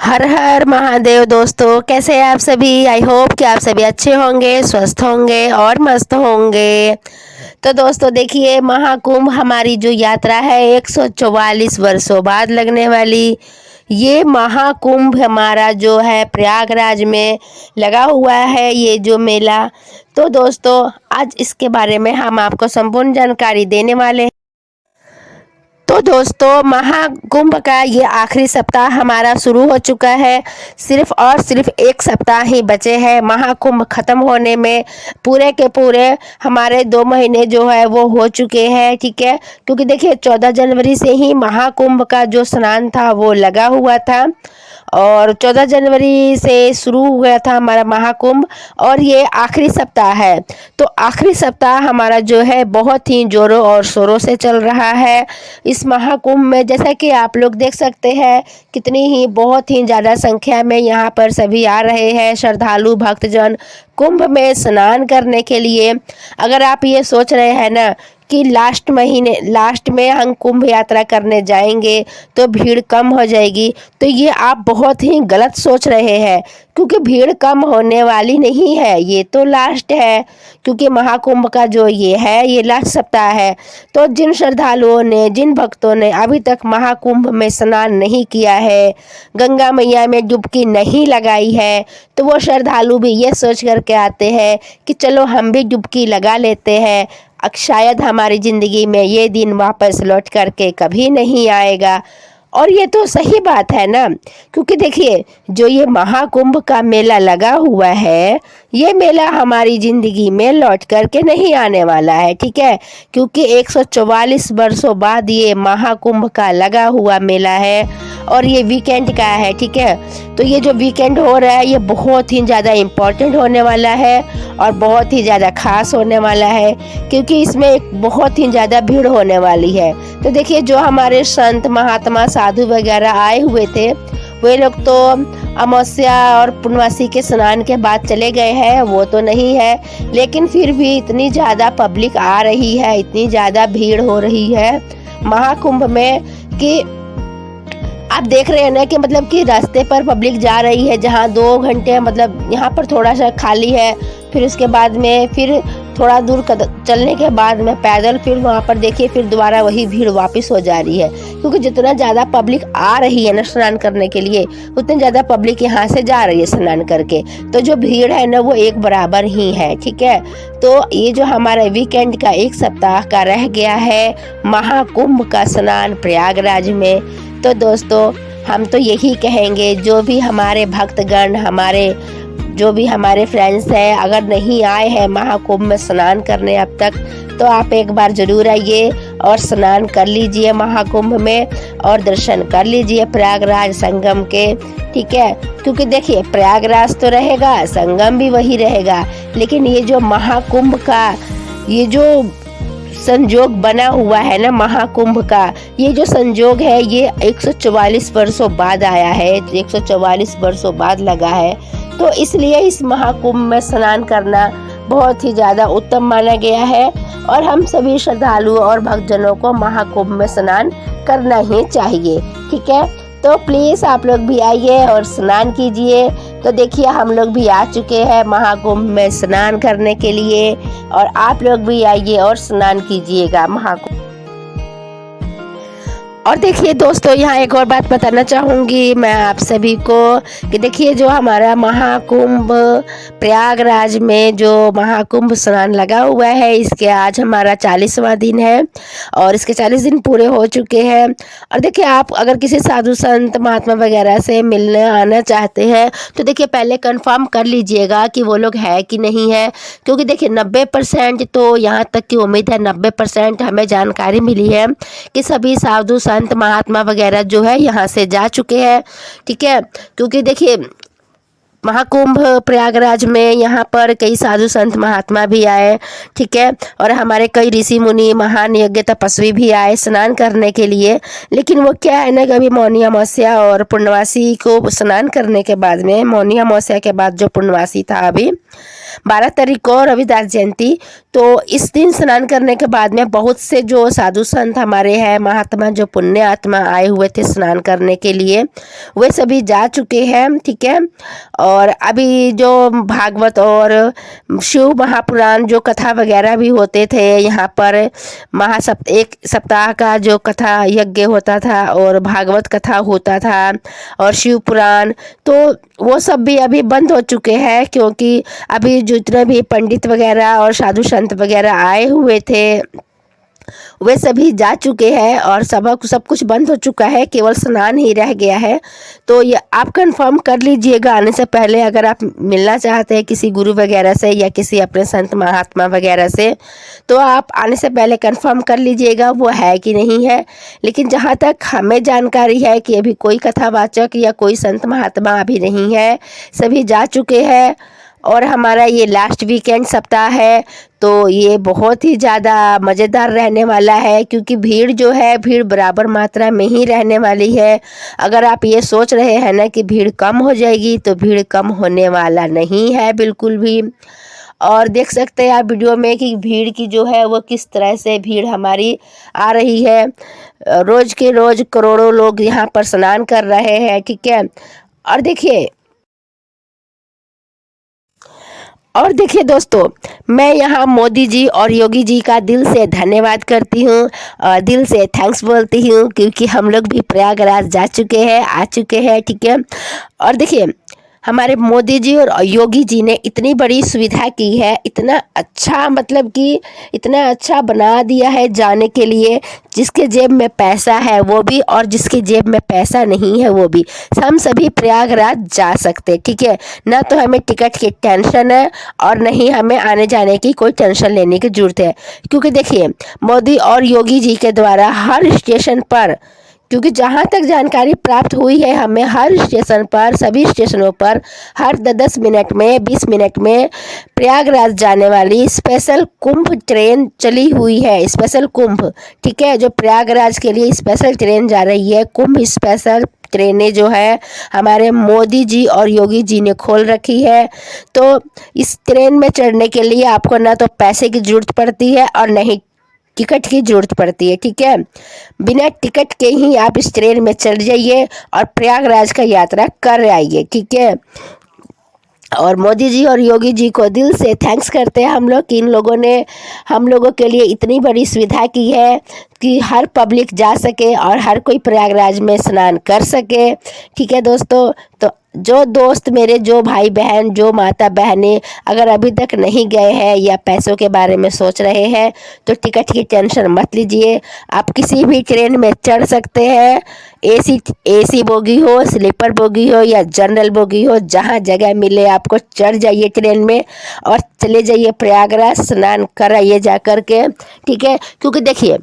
हर हर महादेव दोस्तों, कैसे हैं आप सभी। आई होप कि आप सभी अच्छे होंगे, स्वस्थ होंगे और मस्त होंगे। तो दोस्तों देखिए, महाकुंभ हमारी जो यात्रा है 144 वर्षों बाद लगने वाली ये महाकुंभ हमारा जो है प्रयागराज में लगा हुआ है, ये जो मेला। तो दोस्तों आज इसके बारे में हम आपको संपूर्ण जानकारी देने वाले हैं। तो दोस्तों महाकुंभ का ये आखिरी सप्ताह हमारा शुरू हो चुका है। सिर्फ और सिर्फ एक सप्ताह ही बचे हैं महाकुंभ खत्म होने में। पूरे के पूरे हमारे 2 महीने जो है वो हो चुके हैं, ठीक है। क्योंकि देखिए 14 जनवरी से ही महाकुंभ का जो स्नान था वो लगा हुआ था और 14 जनवरी से शुरू हुआ था हमारा महाकुंभ और ये आखिरी सप्ताह है। तो आखिरी सप्ताह हमारा जो है बहुत ही जोरों और शोरों से चल रहा है। इस महाकुंभ में जैसा कि आप लोग देख सकते हैं कितनी ही बहुत ही ज़्यादा संख्या में यहाँ पर सभी आ रहे हैं श्रद्धालु भक्तजन कुंभ में स्नान करने के लिए। अगर आप ये सोच रहे हैं ना कि लास्ट में हम कुंभ यात्रा करने जाएंगे तो भीड़ कम हो जाएगी, तो ये आप बहुत ही गलत सोच रहे हैं। क्योंकि भीड़ कम होने वाली नहीं है, ये तो लास्ट है। क्योंकि महाकुंभ का जो ये है ये लास्ट सप्ताह है। तो जिन श्रद्धालुओं ने, जिन भक्तों ने अभी तक महाकुंभ में स्नान नहीं किया है, गंगा मैया में डुबकी नहीं लगाई है, तो वो श्रद्धालु भी ये सोच करके आते हैं कि चलो हम भी डुबकी लगा लेते हैं, शायद हमारी ज़िंदगी में ये दिन वापस लौट करके कभी नहीं आएगा। और ये तो सही बात है ना। क्योंकि देखिए जो ये महाकुंभ का मेला लगा हुआ है, ये मेला हमारी ज़िंदगी में लौट करके नहीं आने वाला है, ठीक है। क्योंकि 144 वर्षों बाद ये महाकुंभ का लगा हुआ मेला है और ये वीकेंड का है, ठीक है। तो ये जो वीकेंड हो रहा है ये बहुत ही ज़्यादा इम्पोर्टेंट होने वाला है और बहुत ही ज़्यादा खास होने वाला है। क्योंकि इसमें एक बहुत ही ज़्यादा भीड़ होने वाली है। तो देखिए जो हमारे संत महात्मा साधु वगैरह आए हुए थे वे लोग तो अमावस्या और पूर्णमासी के स्नान के बाद चले गए हैं, वो तो नहीं है। लेकिन फिर भी इतनी ज़्यादा पब्लिक आ रही है, इतनी ज़्यादा भीड़ हो रही है महाकुंभ में कि आप देख रहे हैं ना कि मतलब कि रास्ते पर पब्लिक जा रही है। जहाँ 2 घंटे मतलब यहाँ पर थोड़ा सा खाली है, फिर उसके बाद में फिर थोड़ा दूर चलने के बाद में पैदल फिर वहाँ पर देखिए फिर दोबारा वही भीड़ वापस हो जा रही है। क्योंकि जितना ज़्यादा पब्लिक आ रही है ना स्नान करने के लिए, उतनी ज़्यादा पब्लिक यहाँ से जा रही है स्नान करके। तो जो भीड़ है ना वो एक बराबर ही है, ठीक है। तो ये जो हमारा वीकेंड का एक सप्ताह का रह गया है महाकुंभ का स्नान प्रयागराज में। तो दोस्तों हम तो यही कहेंगे, जो भी हमारे भक्तगण, जो भी हमारे फ्रेंड्स हैं, अगर नहीं आए हैं महाकुंभ में स्नान करने अब तक, तो आप एक बार ज़रूर आइए और स्नान कर लीजिए महाकुंभ में और दर्शन कर लीजिए प्रयागराज संगम के, ठीक है। क्योंकि देखिए प्रयागराज तो रहेगा, संगम भी वही रहेगा, लेकिन ये जो महाकुंभ का ये जो संजोग बना हुआ है ना महाकुंभ का, ये जो संजोग है ये 144 वर्षों बाद आया है, 144 वर्षों बाद लगा है। तो इसलिए इस महाकुंभ में स्नान करना बहुत ही ज़्यादा उत्तम माना गया है और हम सभी श्रद्धालुओं और भक्तजनों को महाकुंभ में स्नान करना ही चाहिए, ठीक है। तो प्लीज़ आप लोग भी आइए और स्नान कीजिए। तो देखिए हम लोग भी आ चुके हैं महाकुंभ में स्नान करने के लिए और आप लोग भी आइए और स्नान कीजिएगा महाकुंभ। और देखिए दोस्तों यहाँ एक और बात बताना चाहूँगी मैं आप सभी को कि देखिए जो हमारा महाकुंभ प्रयागराज में जो महाकुंभ स्नान लगा हुआ है, इसके आज हमारा 40वां दिन है और इसके 40 दिन पूरे हो चुके हैं। और देखिए आप अगर किसी साधु संत महात्मा वगैरह से मिलने आना चाहते हैं तो देखिए पहले कंफर्म कर लीजिएगा कि वो लोग है कि नहीं है। क्योंकि देखिए 90% तो यहाँ तक की उम्मीद है, 90% हमें जानकारी मिली है कि सभी साधु संत महात्मा वगैरह जो है यहाँ से जा चुके हैं, ठीक है। क्योंकि देखिए महाकुंभ प्रयागराज में यहाँ पर कई साधु संत महात्मा भी आए, ठीक है। और हमारे कई ऋषि मुनि महान यज्ञ तपस्वी भी आए स्नान करने के लिए। लेकिन वो क्या है ना कि अभी मौनी अमावस्या और पूर्णमासी को स्नान करने के बाद में, मौनी अमावस्या के बाद जो पूर्णमासी था अभी, 12 तारीख को रविदास जयंती। तो इस दिन स्नान करने के बाद में बहुत से जो साधु संत हमारे हैं, महात्मा, जो पुण्य आत्मा आए हुए थे स्नान करने के लिए, वे सभी जा चुके हैं। ठीक है। और अभी जो भागवत और शिव महापुराण जो कथा वगैरह भी होते थे यहाँ पर, एक सप्ताह का जो कथा यज्ञ होता था और भागवत कथा होता था और शिव पुराण, तो वो सब भी अभी बंद हो चुके हैं, क्योंकि अभी जितने भी पंडित वगैरह और साधु संत वगैरह आए हुए थे वे सभी जा चुके हैं और सब कुछ बंद हो चुका है, केवल स्नान ही रह गया है। तो ये आप कंफर्म कर लीजिएगा आने से पहले, अगर आप मिलना चाहते हैं किसी गुरु वगैरह से या किसी अपने संत महात्मा वगैरह से, तो आप आने से पहले कंफर्म कर लीजिएगा वो है कि नहीं है। लेकिन जहाँ तक हमें जानकारी है कि अभी कोई कथावाचक या कोई संत महात्मा अभी नहीं है, सभी जा चुके हैं। और हमारा ये लास्ट वीकेंड सप्ताह है, तो ये बहुत ही ज़्यादा मज़ेदार रहने वाला है, क्योंकि भीड़ जो है भीड़ बराबर मात्रा में ही रहने वाली है। अगर आप ये सोच रहे हैं ना कि भीड़ कम हो जाएगी, तो भीड़ कम होने वाला नहीं है बिल्कुल भी। और देख सकते हैं आप वीडियो में कि भीड़ की जो है वो किस तरह से भीड़ हमारी आ रही है। रोज़ के रोज़ करोड़ों लोग यहाँ पर स्नान कर रहे हैं। ठीक है। और देखिए दोस्तों, मैं यहाँ मोदी जी और योगी जी का दिल से धन्यवाद करती हूँ और दिल से थैंक्स बोलती हूँ, क्योंकि हम लोग भी प्रयागराज जा चुके हैं, आ चुके हैं। ठीक है। और देखिए, हमारे मोदी जी और योगी जी ने इतनी बड़ी सुविधा की है, इतना अच्छा, मतलब कि इतना अच्छा बना दिया है जाने के लिए। जिसके जेब में पैसा है वो भी, और जिसके जेब में पैसा नहीं है वो भी, हम सभी प्रयागराज जा सकते। ठीक है। ना तो हमें टिकट की टेंशन है और नहीं हमें आने जाने की कोई टेंशन लेने की जरूरत है, क्योंकि देखिए मोदी और योगी जी के द्वारा हर स्टेशन पर, क्योंकि जहाँ तक जानकारी प्राप्त हुई है हमें, हर स्टेशन पर, सभी स्टेशनों पर हर 10 मिनट में, 20 मिनट में प्रयागराज जाने वाली स्पेशल कुंभ ट्रेन चली हुई है। स्पेशल कुंभ, ठीक है, जो प्रयागराज के लिए स्पेशल ट्रेन जा रही है। कुंभ स्पेशल ट्रेनें जो है हमारे मोदी जी और योगी जी ने खोल रखी है। तो इस ट्रेन में चढ़ने के लिए आपको ना तो पैसे की जरूरत पड़ती है और नहीं टिकट की जरूरत पड़ती है। ठीक है। बिना टिकट के ही आप इस ट्रेन में चढ़ जाइए और प्रयागराज का यात्रा कर आइए। ठीक है। और मोदी जी और योगी जी को दिल से थैंक्स करते हैं हम लोग कि इन लोगों ने हम लोगों के लिए इतनी बड़ी सुविधा की है कि हर पब्लिक जा सके और हर कोई प्रयागराज में स्नान कर सके। ठीक है दोस्तों, तो जो दोस्त मेरे, जो भाई बहन, जो माता बहनें अगर अभी तक नहीं गए हैं या पैसों के बारे में सोच रहे हैं, तो टिकट की टेंशन मत लीजिए। आप किसी भी ट्रेन में चढ़ सकते हैं। एसी बोगी हो, स्लीपर बोगी हो या जनरल बोगी हो, जहाँ जगह मिले आपको चढ़ जाइए ट्रेन में और चले जाइए प्रयागराज, स्नान कराइए जा कर के। ठीक है। क्योंकि देखिए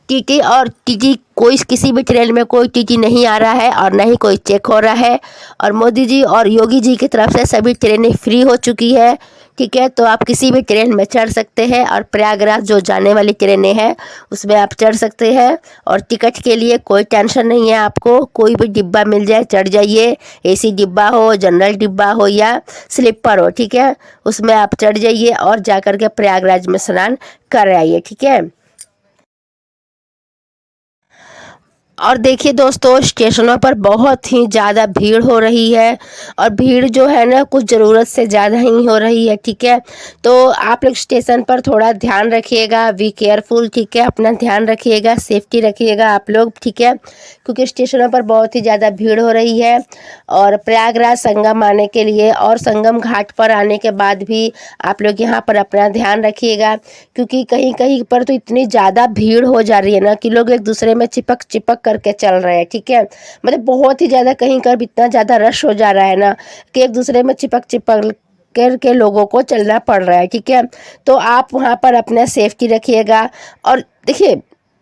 टीटी कोई, किसी भी ट्रेन में कोई टीटी नहीं आ रहा है और न ही कोई चेक हो रहा है। और मोदी जी और योगी जी की तरफ से सभी ट्रेनें फ्री हो चुकी है। ठीक है। तो आप किसी भी ट्रेन में चढ़ सकते हैं और प्रयागराज जो जाने वाली ट्रेनें हैं उसमें आप चढ़ सकते हैं। और टिकट के लिए कोई टेंशन नहीं है आपको, कोई भी डिब्बा मिल जाए चढ़ जाइए। एसी डिब्बा हो, जनरल डिब्बा हो या स्लीपर हो, ठीक है, उसमें आप चढ़ जाइए और जा कर के प्रयागराज में स्नान कर आइए। ठीक है। और देखिए दोस्तों, स्टेशनों पर बहुत ही ज़्यादा भीड़ हो रही है और भीड़ जो है ना कुछ ज़रूरत से ज़्यादा ही हो रही है। ठीक है। तो आप लोग स्टेशन पर थोड़ा ध्यान रखिएगा, बी केयरफुल। ठीक है। अपना ध्यान रखिएगा, सेफ्टी रखिएगा आप लोग। ठीक है। क्योंकि स्टेशनों पर बहुत ही ज़्यादा भीड़ हो रही है। और प्रयागराज संगम आने के लिए और संगम घाट पर आने के बाद भी आप लोग यहाँ पर अपना ध्यान रखिएगा, क्योंकि कहीं कहीं पर तो इतनी ज़्यादा भीड़ हो जा रही है ना कि लोग एक दूसरे में चिपक चिपक करके चल रहे हैं। ठीक है। मतलब बहुत ही ज़्यादा, कहीं कर इतना ज़्यादा रश हो जा रहा है ना कि एक दूसरे में चिपक चिपक करके लोगों को चलना पड़ रहा है। ठीक है। तो आप वहाँ पर अपना सेफ्टी रखिएगा। और देखिए,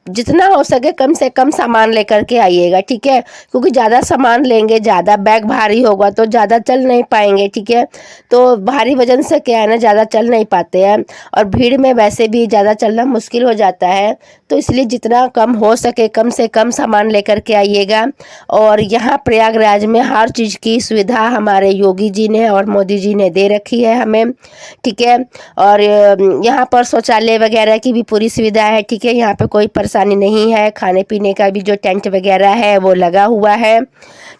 जितना हो सके कम से कम सामान लेकर के आइएगा, ठीक है, क्योंकि ज़्यादा सामान लेंगे, ज़्यादा बैग भारी होगा तो ज़्यादा चल नहीं पाएंगे, ठीक है। तो भारी वजन से क्या है ना, ज़्यादा चल नहीं पाते हैं, और भीड़ में वैसे भी ज़्यादा चलना मुश्किल हो जाता है। तो इसलिए जितना कम हो सके कम से कम सामान लेकर के आइएगा। और यहाँ प्रयागराज में हर चीज़ की सुविधा हमारे योगी जी ने और मोदी जी ने दे रखी है हमें, ठीक है। और यहाँ पर शौचालय वगैरह की भी पूरी सुविधा है, ठीक है। यहाँ पे कोई परेशानी नहीं है, खाने पीने का भी जो टेंट वगैरह है वो लगा हुआ है,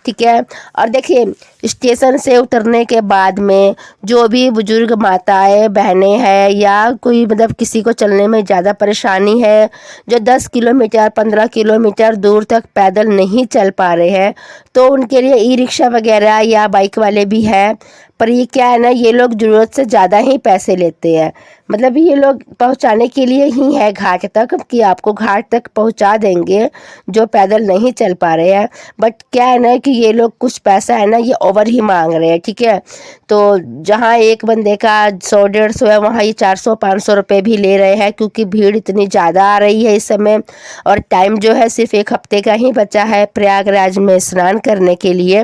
ठीक है। और देखिए स्टेशन से उतरने के बाद में जो भी बुजुर्ग माताएं बहनें हैं या कोई मतलब किसी को चलने में ज़्यादा परेशानी है, जो 10 किलोमीटर 15 किलोमीटर दूर तक पैदल नहीं चल पा रहे हैं, तो उनके लिए ई रिक्शा वगैरह या बाइक वाले भी हैं। पर ये क्या है ना, ये लोग ज़रूरत से ज़्यादा ही पैसे लेते हैं। मतलब ये लोग पहुंचाने के लिए ही है घाट तक, कि आपको घाट तक पहुंचा देंगे जो पैदल नहीं चल पा रहे हैं। बट क्या है ना कि ये लोग कुछ पैसा है ना ये ओवर ही मांग रहे हैं, ठीक है। तो जहाँ एक बंदे का 100-150 है, वहाँ ये 400-500 रुपये भी ले रहे हैं, क्योंकि भीड़ इतनी ज़्यादा आ रही है इस समय। और टाइम जो है सिर्फ 1 हफ्ते का ही बचा है प्रयागराज में स्नान करने के लिए।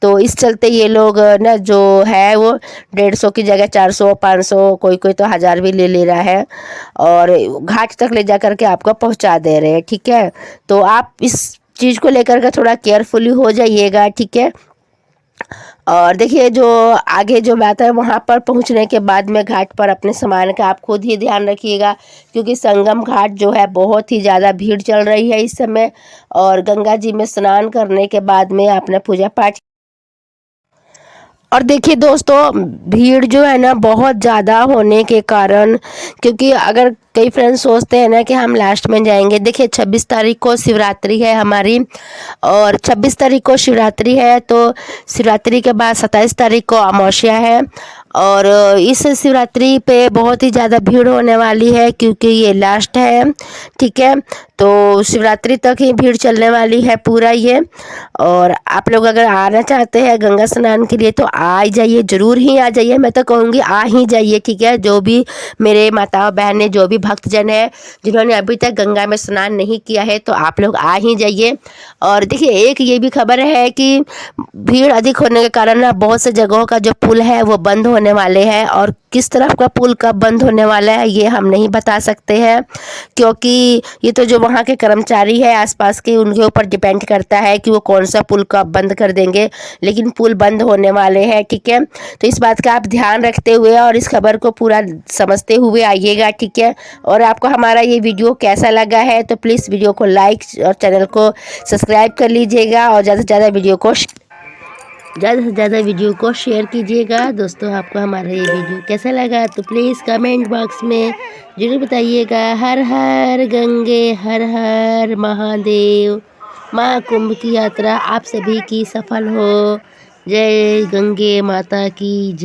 तो इस चलते ये लोग ना जो है वो 150 की जगह 400-500, कोई कोई तो 1000 भी ले रहा है, और घाट तक ले जा करके आपको पहुंचा दे रहे हैं, ठीक है। तो आप इस चीज़ को लेकर के थोड़ा केयरफुली हो जाइएगा, ठीक है। और देखिए जो आगे जो बात है, वहाँ पर पहुँचने के बाद में घाट पर अपने सामान का आप खुद ही ध्यान रखिएगा, क्योंकि संगम घाट जो है बहुत ही ज़्यादा भीड़ चल रही है इस समय। और गंगा जी में स्नान करने के बाद में आपने पूजा पाठ। और देखिए दोस्तों भीड़ जो है ना बहुत ज़्यादा होने के कारण, क्योंकि अगर कई फ्रेंड्स सोचते हैं ना कि हम लास्ट में जाएंगे, देखिए 26 तारीख को शिवरात्रि है हमारी, और 26 तारीख को शिवरात्रि है, तो शिवरात्रि के बाद 27 तारीख को अमावस्या है। और इस शिवरात्रि पे बहुत ही ज़्यादा भीड़ होने वाली है, क्योंकि ये लास्ट है, ठीक है। तो शिवरात्रि तक ही भीड़ चलने वाली है पूरा ये। और आप लोग अगर आना चाहते हैं गंगा स्नान के लिए तो आ ही जाइए, ज़रूर ही आ जाइए, मैं तो कहूँगी आ ही जाइए, ठीक है। जो भी मेरे माताओं बहनें, जो भी भक्तजन है जिन्होंने अभी तक गंगा में स्नान नहीं किया है, तो आप लोग आ ही जाइए। और देखिए एक ये भी खबर है कि भीड़ अधिक होने के कारण ना बहुत से जगहों का जो पुल है वो बंद होने वाले हैं, और किस तरफ का पुल कब बंद होने वाला है ये हम नहीं बता सकते हैं, क्योंकि ये तो जो वहाँ के कर्मचारी है आसपास के उनके ऊपर डिपेंड करता है कि वो कौन सा पुल कब बंद कर देंगे। लेकिन पुल बंद होने वाले हैं, ठीक है। तो इस बात का आप ध्यान रखते हुए और इस खबर को पूरा समझते हुए आइएगा, ठीक है। और आपको हमारा ये वीडियो कैसा लगा है तो प्लीज़ वीडियो को लाइक और चैनल को सब्सक्राइब कर लीजिएगा, और ज़्यादा से ज़्यादा वीडियो को शेयर कीजिएगा। दोस्तों आपको हमारा ये वीडियो कैसा लगा तो प्लीज़ कमेंट बॉक्स में ज़रूर बताइएगा। हर हर गंगे, हर हर महादेव। महाकुंभ की यात्रा आप सभी की सफल हो। जय गंगे माता की जय।